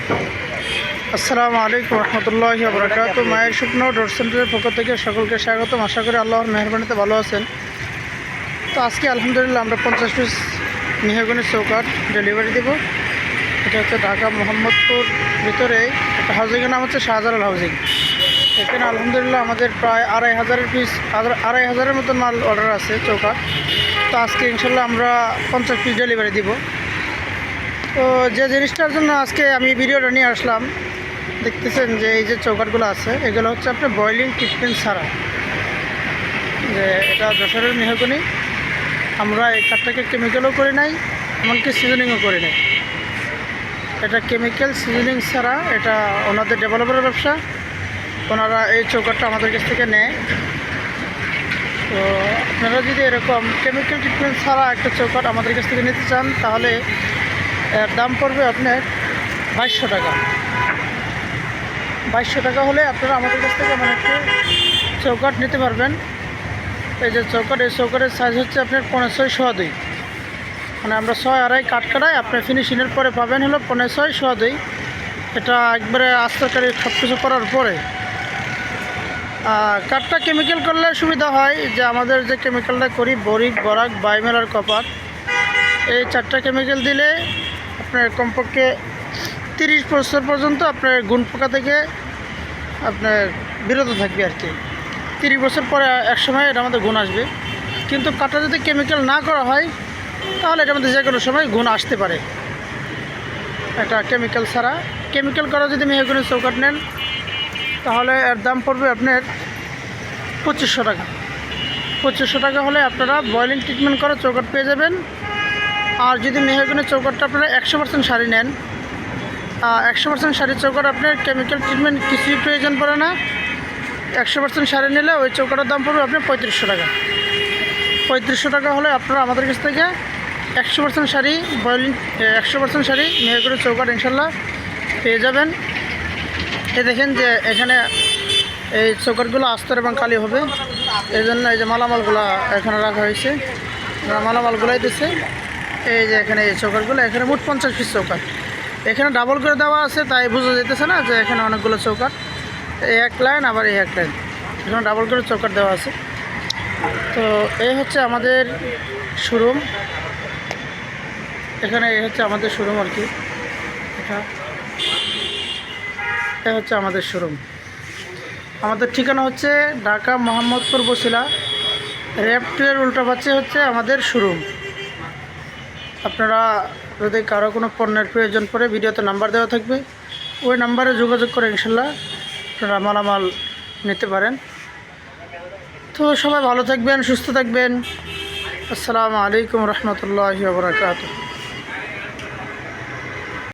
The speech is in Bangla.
আসসালামু আলাইকুম রহমতুল্লাহি ওয়া বারাকাতুহু। মায়ের স্বপ্ন ডোর সেন্টারের পক্ষ থেকে সকলকে স্বাগতম। আশা করি আল্লাহর মেহেরবানিতে ভালো আছেন। তো আজকে আলহামদুলিল্লাহ আমরা 50 পিস মেহগনি চৌকাঠ ডেলিভারি দেব। এটা হচ্ছে ঢাকা মোহাম্মদপুর ভিতরে একটা হাউজিংয়ের নাম হচ্ছে শাহজালাল হাউজিং। এখানে আলহামদুলিল্লাহ আমাদের প্রায় 2,500 মতন মাল অর্ডার আছে চৌকাঠ। তো আজকে ইনশাল্লাহ আমরা 50 পিস ডেলিভারি দিব। তো যে জিনিসটার জন্য আজকে আমি ভিডিওটা নিয়ে আসলাম, দেখতেছেন যে এই যে চৌকাঠগুলো আছে, এগুলো হচ্ছে আপনার বয়েলিং ট্রিটমেন্ট ছাড়া। যে এটা যশোরের মেহগনি, আমরা এই কাঠটাকে কেমিক্যালও করে নাই, এমনকি সিজনিংও করে নাই। এটা কেমিক্যাল সিজনিং ছাড়া, এটা ওনাদের ডেভেলপারের ব্যবসা। ওনারা এই চৌকাঠটা আমাদের কাছ থেকে নেয়। তো আপনারা যদি এরকম কেমিক্যাল ট্রিটমেন্ট ছাড়া একটা চৌকাঠ আমাদের কাছ থেকে নিতে চান, তাহলে এর দাম পড়বে আপনার 2200 টাকা। 2200 টাকা হলে আপনারা আমাদের কাছ থেকে মানে একটু চৌকাঠ নিতে পারবেন। এই যে চৌকাঠ, এই চৌকাঠের সাইজ হচ্ছে আপনার 5.6/2। মানে আমরা 6.5 কাঠ কাটাই, আপনার ফিনিশিংয়ের পরে পাবেন হলো 5.6/2। এটা একবারে আস্তরকারি সব কিছু করার পরে কাঠটা কেমিক্যাল করলে সুবিধা হয় যে আমাদের যে কেমিক্যালটা করি বরিক, বরাক, বাইমেল আর কপার, এই 4টা কেমিক্যাল দিলে আপনার কমপক্ষে 30 বছর পর্যন্ত আপনার গুণ পোকা থেকে আপনার বিরত থাকবে আর কি। 30 বছর পরে একসময় এটা আমাদের গুণ আসবে। কিন্তু কাঠটা যদি কেমিক্যাল না করা হয়, তাহলে এটার মধ্যে যে কোনো সময় গুণ আসতে পারে। এটা কেমিক্যাল ছাড়া। কেমিক্যাল করা যদি মেহগনি চৌকাঠ নেন, তাহলে এর দাম পড়বে আপনার 2500 টাকা। 2500 টাকা হলে আপনারা বয়েলিং ট্রিটমেন্ট করা চৌকাঠ পেয়ে যাবেন। আর যদি মেহগনি চৌকাঠটা আপনারা 100% শাড়ি নেন, 100% শাড়ির চৌকাঠ আপনার কেমিক্যাল ট্রিটমেন্ট কিছুই প্রয়োজন পড়ে না। 100% শাড়ি নিলে ওই চৌকাঠের দাম পড়বে আপনার 3500 টাকা। 3500 টাকা হলে আপনারা আমাদের কাছ থেকে 100% শাড়ি বয়েলিং 100% শাড়ি মেহগনি চৌকাঠ ইনশাল্লাহ পেয়ে যাবেন। এই দেখেন যে এখানে এই চৌকাঠগুলো আস্তর এবং কালি হবে, এই জন্য এই যে মালামালগুলো এখানে রাখা হয়েছে। মালামালগুলাই দিচ্ছে। এই যে এখানে এই চৌকাঠগুলো, এখানে মোট 50 পিস চৌকাঠ। এখানে ডাবল করে দেওয়া আছে, তাই বোঝা যেতেছে না যে এখানে অনেকগুলো চৌকাঠ। এই এক লাইন, আবার এই এক লাইন, এখানে ডাবল করে চৌকাঠ দেওয়া আছে। তো এই হচ্ছে আমাদের শোরুম। এখানে এই হচ্ছে আমাদের শোরুম আর কি। এটা হচ্ছে আমাদের শোরুম। আমাদের ঠিকানা হচ্ছে ঢাকা মোহাম্মদপুর বছিলা র্যাব-2 উল্টা পাচ্ছে হচ্ছে আমাদের শোরুম। আপনারা যদি কারো কোনো পণ্যের প্রয়োজন পড়ে, ভিডিওতে নাম্বার দেওয়া থাকবে, ওই নাম্বারে যোগাযোগ করে ইনশাল্লাহ আপনারা মালামাল নিতে পারেন। তো সবাই ভালো থাকবেন, সুস্থ থাকবেন। আসসালামু আলাইকুম রহমতুল্লাহি ওয়া বারাকাতুহু।